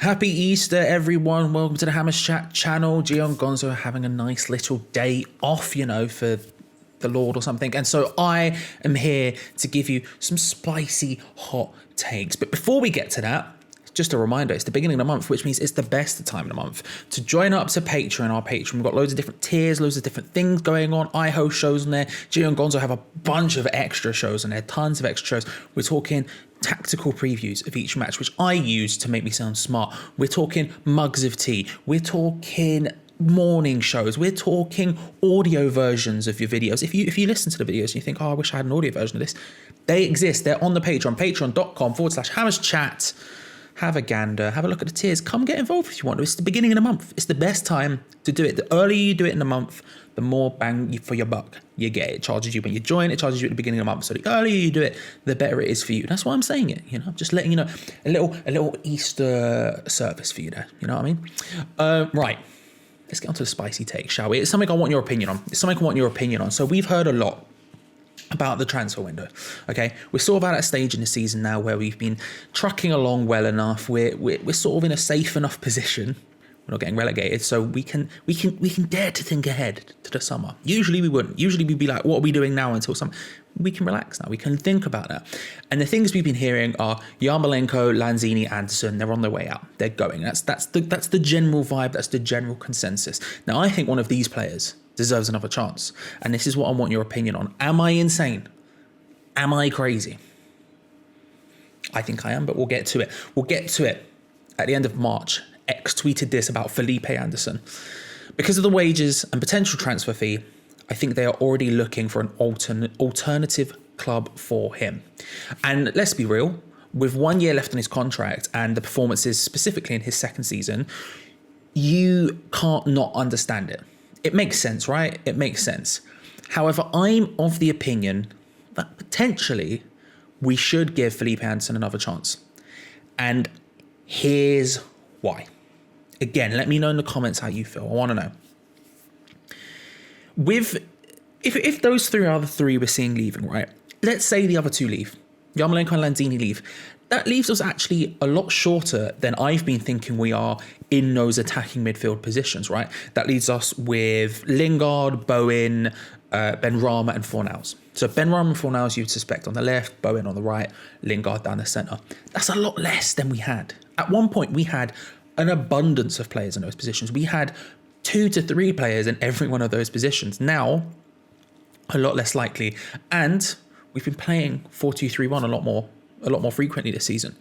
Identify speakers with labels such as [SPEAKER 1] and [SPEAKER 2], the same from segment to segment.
[SPEAKER 1] Happy Easter, everyone. Welcome to the Hammers Chat channel. Gio and Gonzo are having a nice little day off, for the Lord or something. And so I am here to give you some spicy hot takes. But before we get to that, just a reminder, it's the beginning of the month, which means it's the best time of the month to join up to Patreon. Our Patreon, we've got loads of different tiers, loads of different things going on. I host shows on there. Gio and Gonzo have a bunch of extra shows on there, tons of extra shows. We're talking tactical previews of each match, which I use to make me sound smart. We're talking mugs of tea. We're talking morning shows. We're talking audio versions of your videos. If you listen to the videos and you think, oh, I wish I had an audio version of this, they exist. They're on the Patreon, patreon.com/hammerschat. Have a gander, have a look at the tiers. Come get involved if you want to. It's the beginning of the month. It's the best time to do it. The earlier you do it in the month, the more bang for your buck you get. It charges you when you join, it charges you at the beginning of the month. So the earlier you do it, the better it is for you. That's why I'm saying it, just letting you know, a little Easter service for you there. You know what I mean? Right, let's get on to the spicy take, shall we? It's something I want your opinion on. So we've heard a lot about the transfer window. Okay, we're sort of at a stage in the season now where we've been trucking along well enough. We're sort of in a safe enough position. We're not getting relegated, so we can dare to think ahead to the summer. Usually we wouldn't. Usually we'd be like, what are we doing now until summer? We can relax now. We can think about that. And the things we've been hearing are Yarmolenko, Lanzini, Anderson. They're on their way out. They're going. That's the general vibe. That's the general consensus. Now I think one of these players deserves another chance. And this is what I want your opinion on. Am I insane? Am I crazy? I think I am, but we'll get to it. At the end of March, X tweeted this about Felipe Anderson. Because of the wages and potential transfer fee, I think they are already looking for an alternative club for him. And let's be real, with 1 year left on his contract and the performances specifically in his second season, you can't not understand it. It makes sense, right? It makes sense. However, I'm of the opinion that potentially we should give Felipe Anderson another chance. And here's why. Again, let me know in the comments how you feel. I want to know. If those three are the three we're seeing leaving, right? Let's say the other two leave. Yarmolenko and Lanzini leave. That leaves us actually a lot shorter than I've been thinking we are in those attacking midfield positions, right? That leaves us with Lingard, Bowen, Benrahma and Fornals. So Benrahma and Fornals you'd suspect on the left, Bowen on the right, Lingard down the centre. That's a lot less than we had. At one point, we had an abundance of players in those positions. We had 2 to 3 players in every one of those positions. Now, a lot less likely. And we've been playing 4-2-3-1 a lot more frequently this season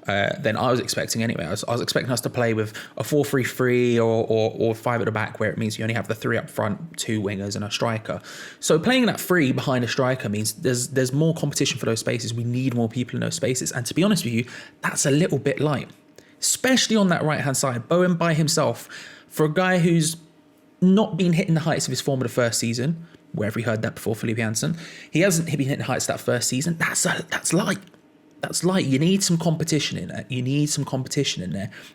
[SPEAKER 1] than I was expecting anyway. I was expecting us to play with a 4-3-3 or 5 at the back, where it means you only have the 3 up front, 2 wingers and a striker. So playing that 3 behind a striker means there's more competition for those spaces. We need more people in those spaces. And to be honest with you, that's a little bit light, especially on that right-hand side. Bowen by himself, for a guy who's not been hitting the heights of his form of the first season, where have we heard that before, Felipe Anderson? He hasn't been hitting the heights of that first season. That's light. That's light. You need some competition in there.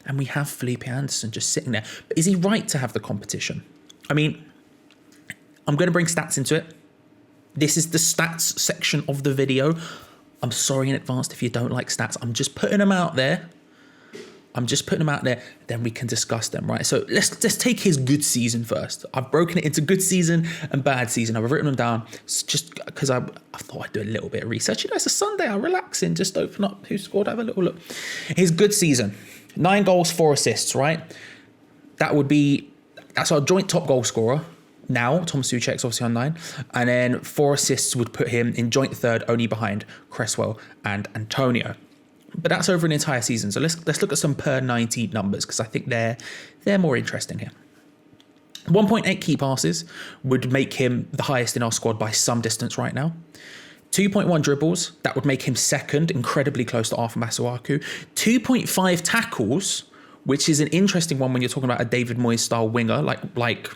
[SPEAKER 1] And we have Felipe Anderson just sitting there. But is he right to have the competition? I mean, I'm going to bring stats into it. This is the stats section of the video. I'm sorry in advance if you don't like stats. I'm just putting them out there. Then we can discuss them, right? So let's take his good season first. I've broken it into good season and bad season. I've written them down just because I thought I'd do a little bit of research. It's a Sunday, I'm relaxing, just open up who scored, have a little look. His good season, 9 goals, 4 assists, right? That's our joint top goal scorer. Now, Thomas Souček's obviously on 9. And then 4 assists would put him in joint third, only behind Cresswell and Antonio. But that's over an entire season. So let's look at some per 90 numbers, because I think they're more interesting here. 1.8 key passes would make him the highest in our squad by some distance right now. 2.1 dribbles, that would make him second, incredibly close to Arthur Masuaku. 2.5 tackles, which is an interesting one when you're talking about a David Moyes style winger, like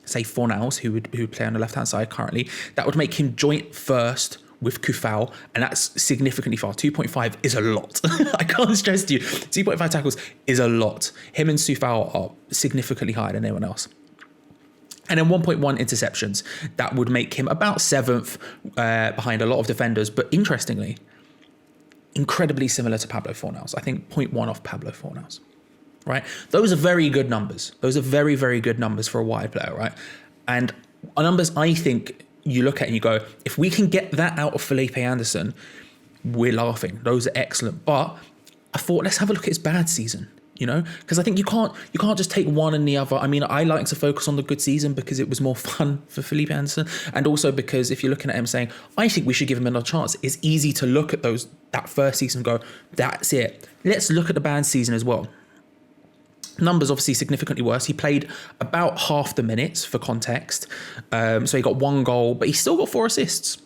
[SPEAKER 1] say Fornals, who would play on the left-hand side currently. That would make him joint first with Kufal, and that's significantly far. 2.5 is a lot. I can't stress to you. 2.5 tackles is a lot. Him and Kufal are significantly higher than anyone else. And then 1.1 interceptions. That would make him about 7th behind a lot of defenders. But interestingly, incredibly similar to Pablo Fornals. I think 0.1 off Pablo Fornals. right? Those are very good numbers. Those are very, very good numbers for a wide player, right? And numbers I think you look at and you go, if we can get that out of Felipe Anderson, we're laughing. Those are excellent. But I thought, let's have a look at his bad season, because I think you can't just take one and the other. I mean, I like to focus on the good season because it was more fun for Felipe Anderson, and also because if you're looking at him saying, I think we should give him another chance, it's easy to look at that first season and go, that's it. Let's look at the bad season as well. Numbers obviously significantly worse. He played about half the minutes for context. So he got 1 goal, but he still got 4 assists.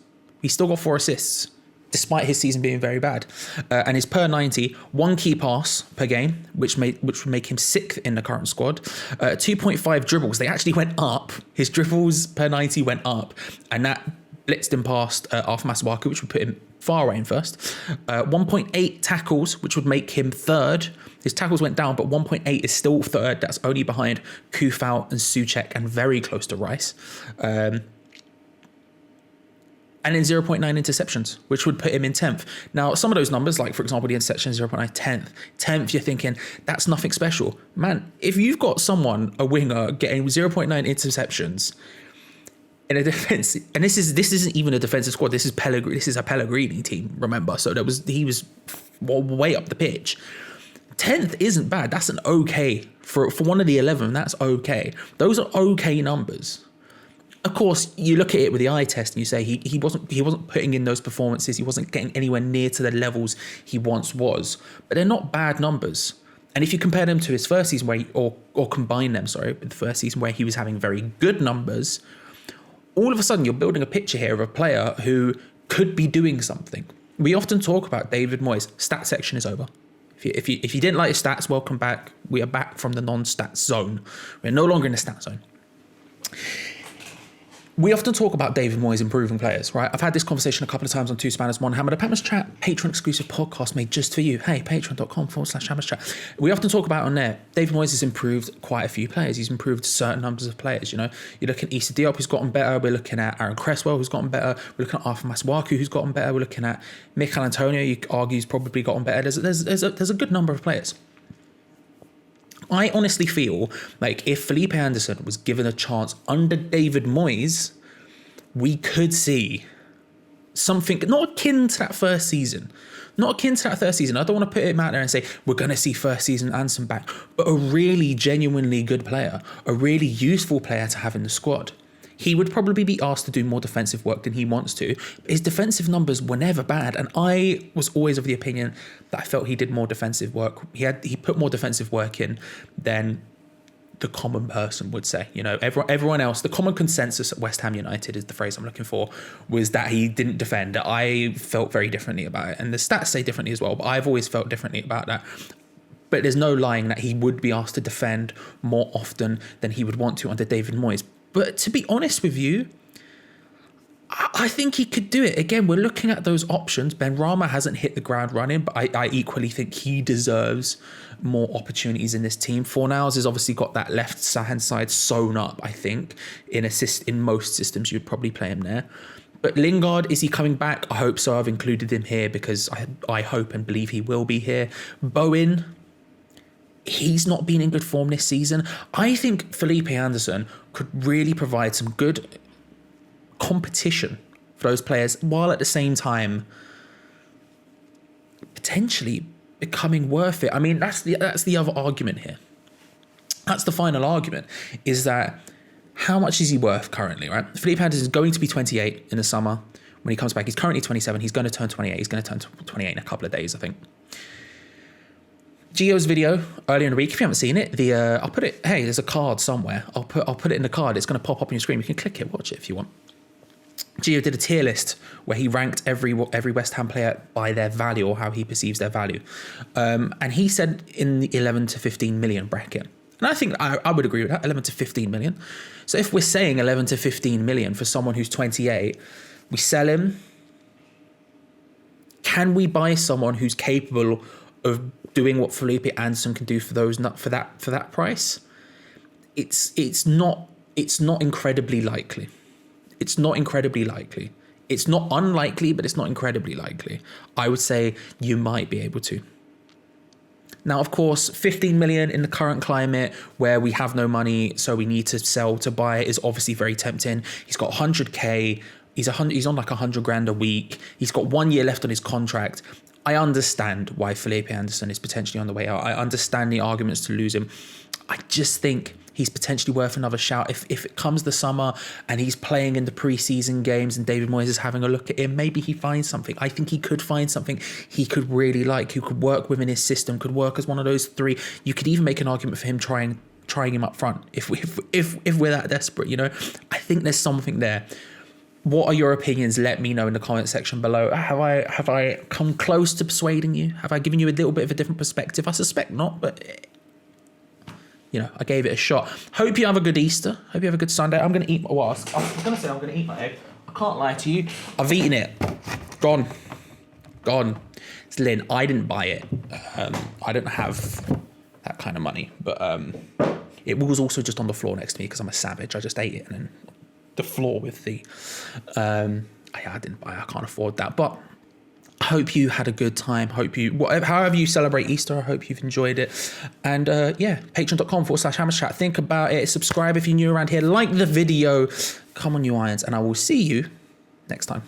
[SPEAKER 1] Despite his season being very bad. And his per 90, 1 key pass per game, which would make him 6th in the current squad. 2.5 dribbles. They actually went up. His dribbles per 90 went up. And that blitzed him past Arthur Masuaku, which would put him far away in first. 1.8 tackles, which would make him 3rd. His tackles went down, but 1.8 is still 3rd. That's only behind Kufal and Souček and very close to Rice. And then 0.9 interceptions, which would put him in 10th. Now, some of those numbers, like for example, the interception 0.9, 10th. 10th, you're thinking, that's nothing special. Man, if you've got a winger, getting 0.9 interceptions in a defense, and this isn't even a defensive squad, this is a Pellegrini team, remember? So he was way up the pitch. 10th isn't bad. That's an okay for one of the 11. That's okay. Those are okay numbers. Of course, you look at it with the eye test and you say he wasn't putting in those performances. He wasn't getting anywhere near to the levels he once was. But they're not bad numbers. And if you compare them to his first season or combine them, with the first season where he was having very good numbers, all of a sudden you're building a picture here of a player who could be doing something. We often talk about David Moyes. Stat section is over. If you didn't like his stats, welcome back. We are back from the non-stats zone. We're no longer in the stat zone. We often talk about David Moyes improving players, right? I've had this conversation a couple of times on Two Spanners, One Hammer, the Hammers Chat, Patreon exclusive podcast made just for you. Hey, patreon.com/Hammers Chat. We often talk about on there, David Moyes has improved quite a few players. He's improved certain numbers of players, You're looking at Issa Diop, who's gotten better. We're looking at Aaron Cresswell, who's gotten better. We're looking at Arthur Masuaku, who's gotten better. We're looking at Mikel Antonio, you could argue, he's probably gotten better. There's a good number of players. I honestly feel like if Felipe Anderson was given a chance under David Moyes, we could see something not akin to that first season. Not akin to that first season. I don't want to put him out there and say, we're going to see first season Anderson back, but a really genuinely good player, a really useful player to have in the squad. He would probably be asked to do more defensive work than he wants to. His defensive numbers were never bad, and I was always of the opinion that I felt he did more defensive work. He put more defensive work in than the common person would say. Everyone else, the common consensus at West Ham United is the phrase I'm looking for, was that he didn't defend. I felt very differently about it, and the stats say differently as well, but I've always felt differently about that. But there's no lying that he would be asked to defend more often than he would want to under David Moyes. But to be honest with you, I think he could do it. Again, we're looking at those options. Benrahma hasn't hit the ground running, but I equally think he deserves more opportunities in this team. Fornals has obviously got that left-hand side sewn up, I think. In most systems, you'd probably play him there. But Lingard, is he coming back? I hope so. I've included him here because I hope and believe he will be here. Bowen, he's not been in good form this season. I think Felipe Anderson could really provide some good competition for those players, while at the same time potentially becoming worth it. I mean, that's the other argument here. That's the final argument, is that how much is he worth currently, right? Felipe Anderson is going to be 28 in the summer. When he comes back, he's currently 27. He's going to turn 28. He's going to turn 28 in a couple of days, I think. Gio's video earlier in the week, if you haven't seen it, I'll put it, hey, there's a card somewhere. I'll put it in the card. It's going to pop up on your screen. You can click it, watch it if you want. Gio did a tier list where he ranked every West Ham player by their value, or how he perceives their value. And he said in the 11 to 15 million bracket. And I think I would agree with that, 11 to 15 million. So if we're saying 11 to 15 million for someone who's 28, we sell him. Can we buy someone who's capable of doing what Felipe Anderson can do for that price? It's not incredibly likely. It's not incredibly likely. It's not unlikely, but it's not incredibly likely. I would say you might be able to. Now, of course, 15 million in the current climate where we have no money, so we need to sell to buy is obviously very tempting. He's got 100K. He's on like 100 grand a week. He's got 1 year left on his contract. I understand why Felipe Anderson is potentially on the way out. I understand the arguments to lose him. I just think he's potentially worth another shout. If it comes the summer and he's playing in the preseason games and David Moyes is having a look at him, maybe he finds something. I think he could find something he could really like, who could work within his system, could work as one of those three. You could even make an argument for him trying him up front if we're that desperate, you know. I think there's something there. What are your opinions? Let me know in the comment section below. Have I come close to persuading you? Have I given you a little bit of a different perspective? I suspect not, but you know, I gave it a shot. Hope you have a good Easter. Hope you have a good Sunday. I'm going to eat my egg. I can't lie to you. I've eaten it. Gone. It's Lynn. I didn't buy it. I don't have that kind of money. But it was also just on the floor next to me because I'm a savage. I just ate it and then the floor with the... I didn't buy it. I can't afford that. But I hope you had a good time. However you celebrate Easter, I hope you've enjoyed it. And patreon.com/HammersChat. Think about it. Subscribe if you're new around here. Like the video. Come on, you irons. And I will see you next time.